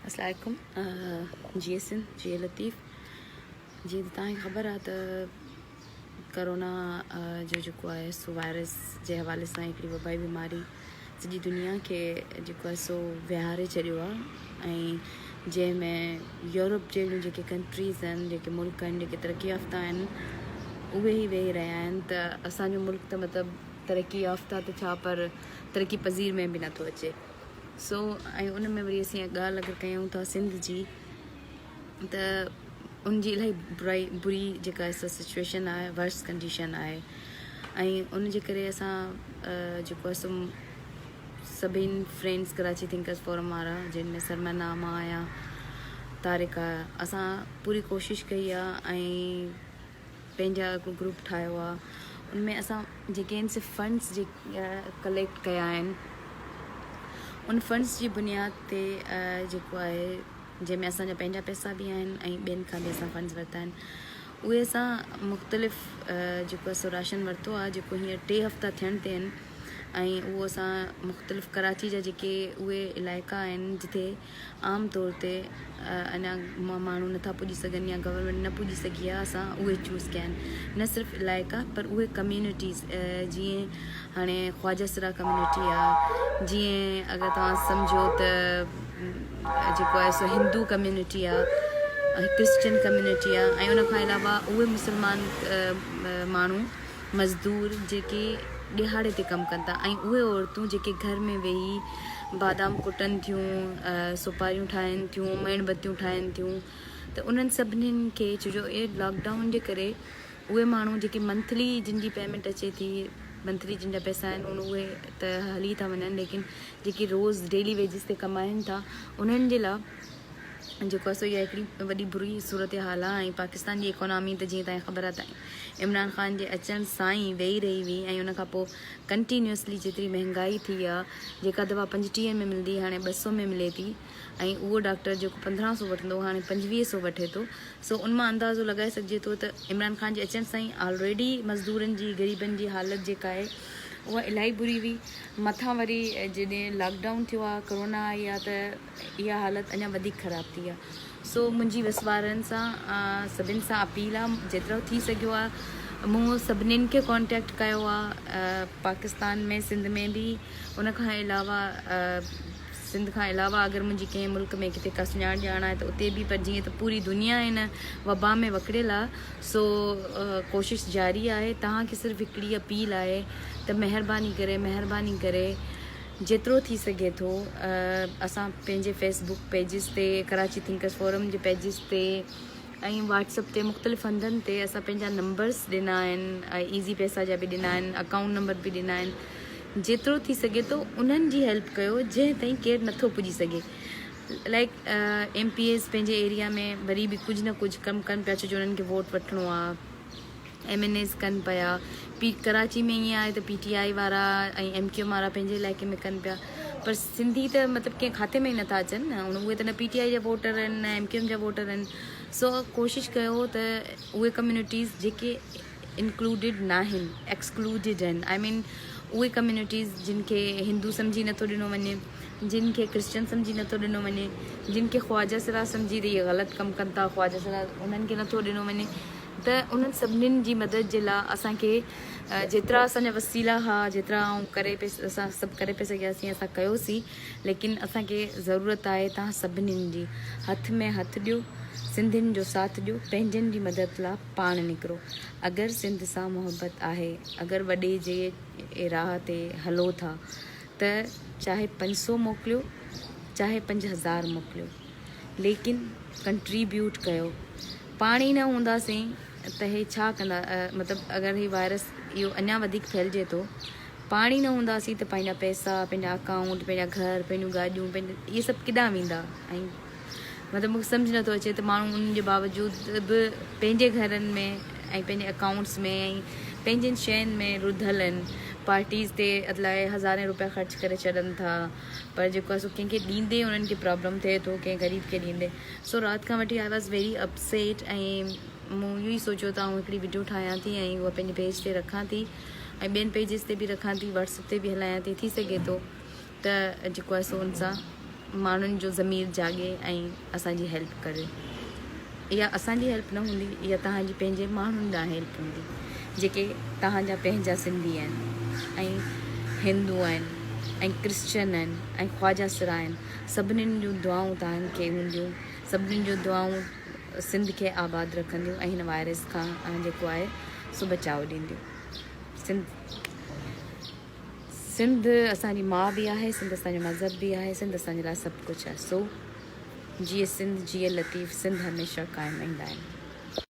अस्सलामुअलैकुम जी सिंध जी लतीफ़ जी तव्हांखे ख़बर आहे त करोना जो जेको आहे सो वायरस जे हवाले सां हिकिड़ी वबाई बीमारी सॼी दुनिया खे जेको आहे सो विहारे छॾियो आहे ऐं जंहिंमें यूरोप जहिड़ियूं जेके कंट्रीज़ आहिनि जेके मुल्क आहिनि जेके तरक़ी याफ़्ता आहिनि उहे ई वेही रहिया आहिनि त असांजो मुल्क त मतिलबु तरक़ी याफ़्ता त छा पर तरक़ी पज़ीर में बि नथो अचे सो ऐं उन में वरी असीं ॻाल्हि अगरि कयूं था सिंध जी त उनजी इलाही बुरी जेका सिचुएशन आहे वर्स कंडीशन आहे ऐं उन जे करे असां जेको आहे सो सभिनी फ्रेंड्स कराची थिंकर्स फोरम वारा जिन में सरमना मां आहियां तारिक आहे असां पूरी कोशिशि कई आहे ऐं पंहिंजा ग्रुप ठाहियो आहे उनमें असां जेके आहिनि सिर्फ़ु फंड्स कलेक्ट कया आहिनि उन फंड्स जी बुनियाद ते जेको आहे जंहिंमें असांजा पंहिंजा पैसा बि आहिनि ऐं ॿियनि खां बि असां फंड्स वरिता आहिनि उहे असां मुख़्तलिफ़ जेको आहे सो राशन वरितो आहे जेको हींअर 3 हफ़्ता थियण ते आहिनि ऐं उहो असां मुख़्तलिफ़ कराची जा जेके उहे इलाइक़ा आहिनि जिते आम तौर ते अञा माण्हू नथा पुॼी सघनि या गवर्नमेंट न पुॼी सघी आहे असां उहे चूज़ कया आहिनि न सिर्फ़ु इलाइक़ा पर उहे कम्यूनिटीज़ जीअं हाणे ख्वाजा कम्यूनिटी आहे जीअं अगरि तव्हां सम्झो त जेको आहे सो हिंदू कम्यूनिटी आहे क्रिश्चन कम्यूनिटी आहे ऐं उन खां अलावा उहे मुस्लमान माण्हू मज़दूर जेके ॾिहाड़े ते कमु कनि था ऐं उहे औरतूं जेके घर में वेही बादाम कुटनि थियूं सुपारियूं ठाहिनि थियूं मेणबत्तियूं ठाहिनि थियूं त उन्हनि सभिनीनि खे छोजो इहे लॉकडाउन जे करे उहे माण्हू जेके मंथली जिन जी पेमेंट अचे थी मंथली जिन जा पैसा आहिनि उहे त हली था वञनि लेकिन जेके रोज़ डेली वेजिस ते कमाइनि था उन्हनि जे लाइ जेको आहे सो इहा हिकिड़ी वॾी बुरी सूरत हाल आहे ऐं पाकिस्तान जी इकोनॉमी त जीअं तव्हांखे ख़बर आहे त इमरान ख़ान जे अचण सां ई वेही रही हुई ऐं उन खां पोइ कंटिन्यूअसली जेतिरी महांगाई थी आहे जेका दवा 35 में मिलंदी हाणे 200 में मिले थी ऐं उहो डॉक्टर जेको 1500 वठंदो हाणे 2500 वठे थो सो उन मां अंदाज़ो लॻाए सघिजे थो त इमरान ख़ान जे अचण सां ई ऑलरेडी मज़दूरनि जी ग़रीबनि जी हालति जेका आहे उहा इलाही बुरी हुई मथां वरी जॾहिं लॉकडाउन थियो आहे कोरोना आई आहे त इहा हालति अञा वधीक ख़राबु थी आहे सो मुंहिंजी वसवारनि सां सभिनि सां अपील आहे जेतिरो थी सघियो आहे मूं सभिनीनि खे कॉन्टेक्ट कयो आहे पाकिस्तान में सिंध में बि उन खां अलावा सिंध खां अलावा अगरि मुंहिंजी कंहिं मुल्क में किथे का सुञाण ॼाण आहे त उते बि पर जीअं त पूरी दुनिया हिन वबा में वकिड़ियल आहे सो कोशिशि जारी आहे तव्हांखे सिर्फ़ु हिकिड़ी अपील आहे त महिरबानी करे जेतिरो थी सघे थो असां पंहिंजे फेसबुक पेजिस ते कराची थिंकर्स फोरम जे पेजिस ते ऐं व्हाट्सअप ते मुख़्तलिफ़ हंधनि ते असां पंहिंजा नंबर्स ॾिना आहिनि ईज़ी पैसा जा बि ॾिना आहिनि अकाउंट नंबर बि ॾिना आहिनि जेतिरो थी सघे थो उन्हनि जी हेल्प कयो जंहिं ताईं केरु नथो पुॼी सघे लाइक MPs पंहिंजे एरिया में वरी बि कुझु न कुझु कमु कनि पिया छो जो उन्हनि खे वोट वठिणो आहे MNAs कनि पिया कराची में ईअं आहे त PTI वारा ऐं MQM वारा पंहिंजे इलाइक़े में कनि पिया पर सिंधी त मतिलबु कंहिं खाते में ई नथा अचनि न उहे त न PTI जा वोटर आहिनि न MQM जा वोटर आहिनि सो कोशिशि कयो त उहे कम्यूनिटीज़ जेके इंक्लूडिड न आहिनि एक्सक्लूडिड आहिनि आई मीन उहे कम्यूनिटीज़ जिन खे हिंदू सम्झी नथो ॾिनो वञे जिन खे क्रिश्चन सम्झी नथो ॾिनो वञे जिन खे ख्वाजा सम्झी त इहे ग़लति कमु कनि था ख्वाजा उन्हनि खे नथो ॾिनो वञे त उन्हनि सभिनीनि जी मदद जे लाइ असांखे जेतिरा असांजा वसीला हुआ जेतिरा असां सभु करे पिया सघियासीं असां कयोसीं लेकिन असांखे ज़रूरत आहे तव्हां सभिनीनि जी हथ में हथु ॾियो सिंधियुनि जो साथ ॾियो पंहिंजनि जी मदद लाइ पाण निकिरो अगरि सिंध सां मुहबत आहे अगरि वॾे जे राह ते हलो था त चाहे 500 मोकिलियो चाहे 5000 मोकिलियो लेकिन कंट्रीब्यूट कयो पाणी न हूंदासीं त हे छा कंदा मतिलबु अगरि ही वायरस इहो अञा वधीक फैलिजे थो पाणी न हूंदासीं त पंहिंजा पैसा पंहिंजा अकाउंट पंहिंजा घर पंहिंजूं गाॾियूं इहे सभु केॾांहुं वेंदा ऐं मतिलबु मूंखे सम्झ नथो अचे त माण्हू उन जे बावजूदि बि पंहिंजे घरनि में ऐं पंहिंजे अकाउंट्स में ऐं पंहिंजनि शयुनि में रुधल आहिनि पार्टीज़ ते अलाए हज़ारे रुपया ख़र्च करे छॾनि था पर जेको आहे सो कंहिंखे ॾींदे उन्हनि खे प्रॉब्लम थिए थो कंहिं ग़रीब खे ॾींदे सो राति खां वठी आई वॉज़ वेरी अपसेट ऐं मूं इहो ई सोचियो त आउं हिकिड़ी वीडियो ठाहियां थी ऐं उहा पंहिंजे पेज ते रखां थी ऐं ॿियनि पेजिस ते बि रखां थी व्हाट्सअप ते बि हलायां थी सघे थो त जेको आहे सो उन सां माण्हुनि जो ज़मीर जाॻे ऐं असांजी हेल्प करे. इहा असांजी हेल्प न हूंदी, इहा तव्हांजी पंहिंजे माण्हुनि ॾांहुं हेल्प हूंदी जेके तव्हांजा पंहिंजा सिंधी आहिनि ऐं हिंदू आहिनि ऐं क्रिश्चन आहिनि ऐं ख्वाजा सिरा आहिनि. सभिनीनि जूं दुआऊं तव्हांखे हूंदियूं. सभिनीनि जूं दुआऊं सिंध खे आबादु रखंदियूं ऐं हिन वायरस खां जेको आहे सो बचाव ॾींदियूं. सिंध असांजी माउ बि आहे, सिंध असांजो मज़हब बि आहे, सिंध असांजे लाइ सभु कुझु आहे. सो जीअं सिंध, जीअं लतीफ़, सिंध हमेशह क़ाइमु रहंदा आहिनि.